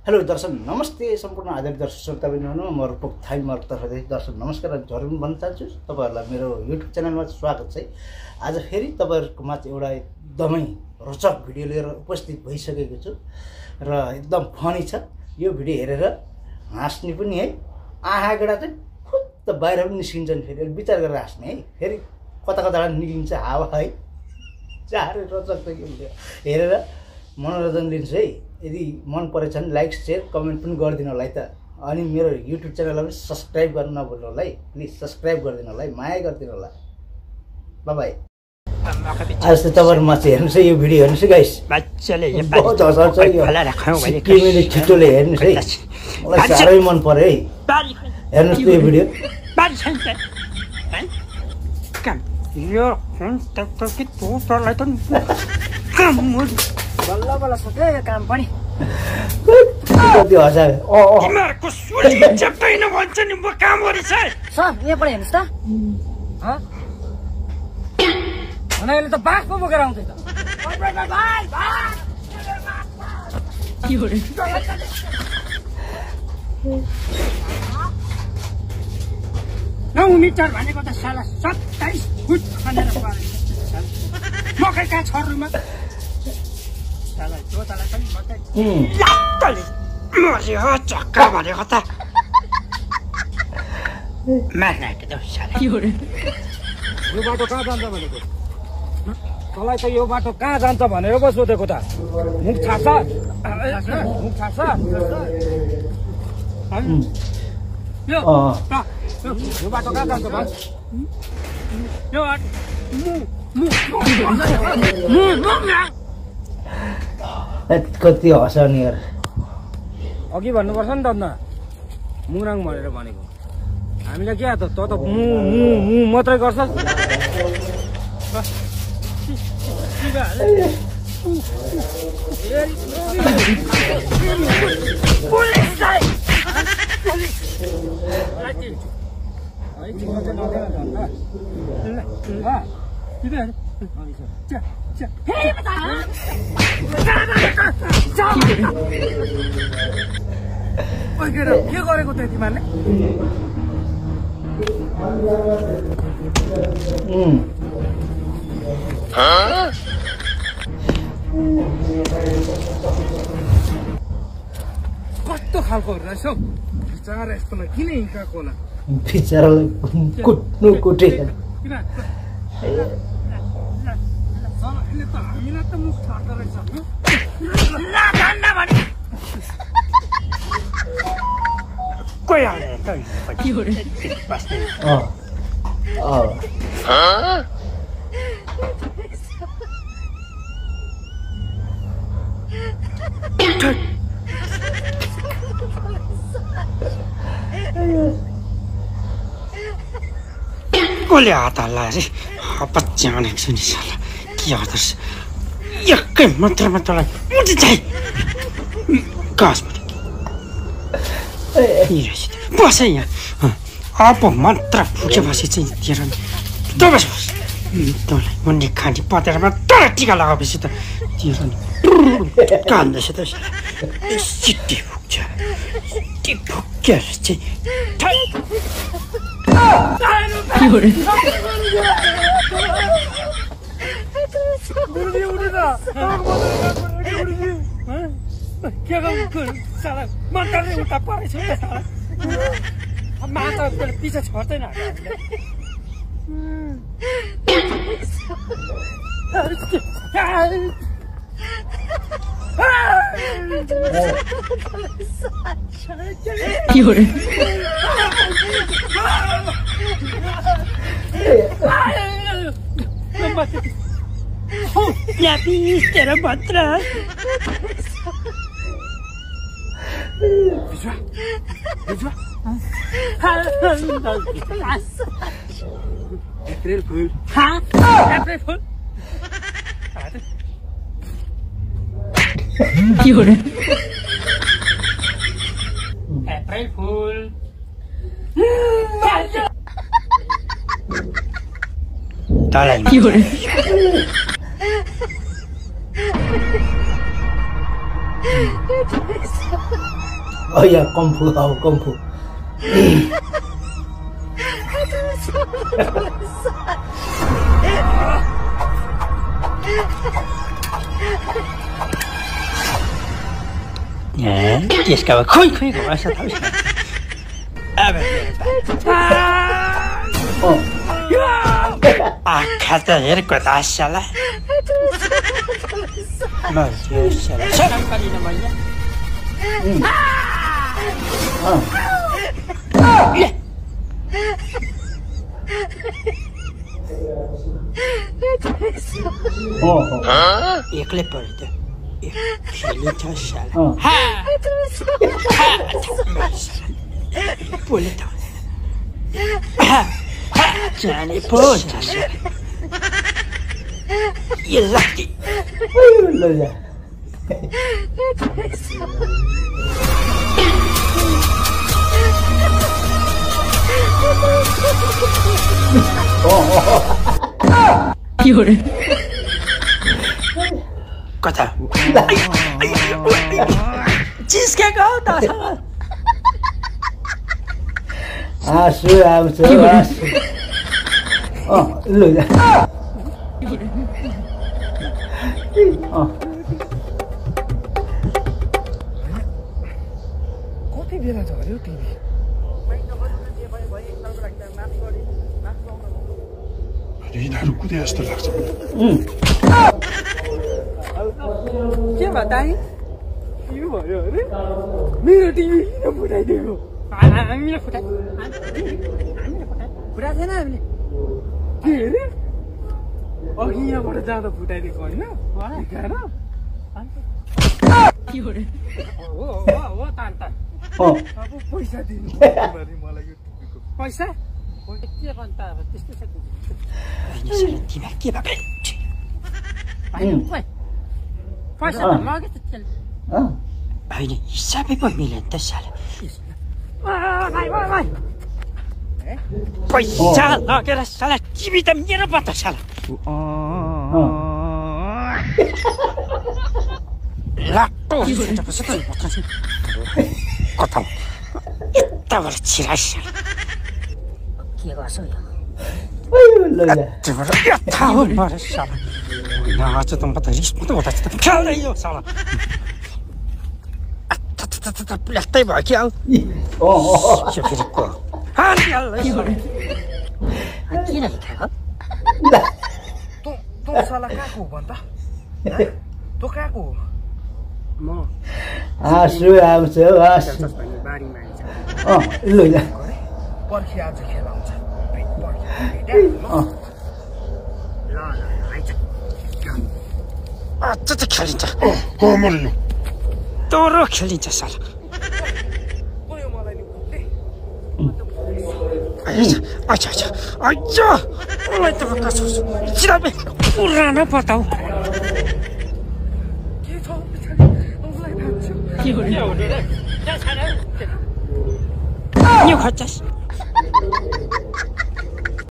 Hello दर्शक नमस्ते सम्पूर्ण आदरणीय दर्शक श्रोताबिन्दुहरू म रूपक थाई तर्फदेखि दर्शक नमस्कार जरुर भन्न चाहन्छु तपाईहरुलाई मेरो युट्युब च्यानलमा स्वागत छ। आज फेरि तपाईहरुको माझ एउटा एकदमै रोचक भिडियो लिएर उपस्थित भइसकेको छु र एकदम फनी छ। यो भिडियो हेरेर हाँस्ने पनि है, आँखाबाट चाहिँ फुत्त बाहिर पनि निस्किन्छन्, फेरि विचार गरेर हाँस्ने है, फेरि कता कताबाट निस्किन्छ हावा है। साह्रै रोचक छ यो भिडियो, हेरेर मनोरञ्जन लिन्छु है। यदि मन परेछ भने लाइक शेयर कमेन्ट पनि गरिदिनु होला है त। अनि मेरो युट्युब च्यानललाई पनि सब्स्क्राइब गर्नु नभुल्नु होला है, प्लिज सब्स्क्राइब गरिदिनु होला है, माया गरिदिनु होला। Bye bye. आज त तपाईहरु म चाहिँ हेर्नुस् है, यो भिडियो हेर्नुस् है गाइस, बच्चाले यो बहुत हँसाउँछ यो किमिले छिटोले हेर्नुस् है, मलाई साह्रै मन पर्यो है। हेर्नुस् यो भिडियो यो कि तँलाई त काम बल्ल बल्ल सक्यो यो काम पनि। कति हँसायो। तिमीहरूको सोच चप्दैन भन्छ नि, म काम गरिछ सर यहाँबाट हेर्नुहोस् त। अहिले त बाघ पो बोकेर आउँछ त। नौ मिटर भनेको त साला 27 फुट खनेर परेछ। मकै कहाँ छर्नुमा मर्यो चक्का भनेको त मार्न आएको यो बाटो कहाँ जान्छ भनेको तँलाई त यो बाटो कहाँ जान्छ भनेर पो सोधेको त। मुख छाड्छ मुख छाड्छ यो बाटो कहाँ जान्छ भाइ? यो कति हँसाउने यार। अघि भन्नुपर्छ नि त अन्त मुराङ भनेर भनेको हामीलाई के त त मात्रै गर्छ। के गरेको त तिमीहरूले? कस्तो खालको रहेछ बिचरा, यस्तोलाई किन हिँडेको होला? बिचरालाई कुट्नु कुटे हामीलाई त मुख छाड्दो रहेछ। कोही आउने कसले हात हाल्ला अरे पच्याउने छु नि साला, के गर्दछ एकै मात्रमा तँलाई मुठी चाहिँ गाँसबाट बस यहाँ। अब मात्र फुकेपछि चाहिँ दिएर नि बस बस तँलाई मुन्डी खाँटी पतेरमा तर टिका लगाएपछि त दिएर नि कान्दैछ त सिटी फुक्छ। सिटी फुकेर चाहिँ के गर्नु साला मन्टरले उल्टा परेछ नि साला। माता पछि छोड्दैन तेरो भत्र April Fool. April Fool. April Fool. Darling. You're yeah kung fu हो कम्फू त्यसका अब खोइ घोस आँखा त हेरेको त आशालाई एक्लै पऱ्यो त बोले त जाने पो ये लकी कता जिस्केको त आँसु आउँछ आँसु लु कति बेला झऱ्यो टिभी यिनीहरू कुदे जस्तो लाग्छ के बताइ के भयो अरे मेरो टिभी किन फुटाइदिएको हामीले फुटाएको थिएन हामीले के अरे अघि यहाँबाट जाँदा फुटाइदिएको होइन हो तान्त अब पैसा दिनु मलाई यो टिभीको पैसा के गर्नु त अब त्यस्तो छ तिमी के भएको पैसा त लगे त होइन हिसाबै पो मिल्यो नि त साला पैसा लगेर साला टिभी त मेरो पो त साला लाटो कता यताबाट छिराइ साला के गर्छौ यता हो मरे साला आज त म त रिस पो त खेल्दै यो साला प्लास्टै भयो कि आऊ फेरि को किन खाएको तँ साला कहाँको हो भन् त तँ कहाँको हो म आँसु आउँछ आँसु लु पर्खी आज खेलाउँछ आज त खेलिन्छ कमल यो तोरो खेलिन्छ साला अच्छा अच्छा अच्छा मलाई त कसो चिराबे पुरानो बताऊ के छ पछाडि मलाई थाहा छ के हो रे यो खच्चस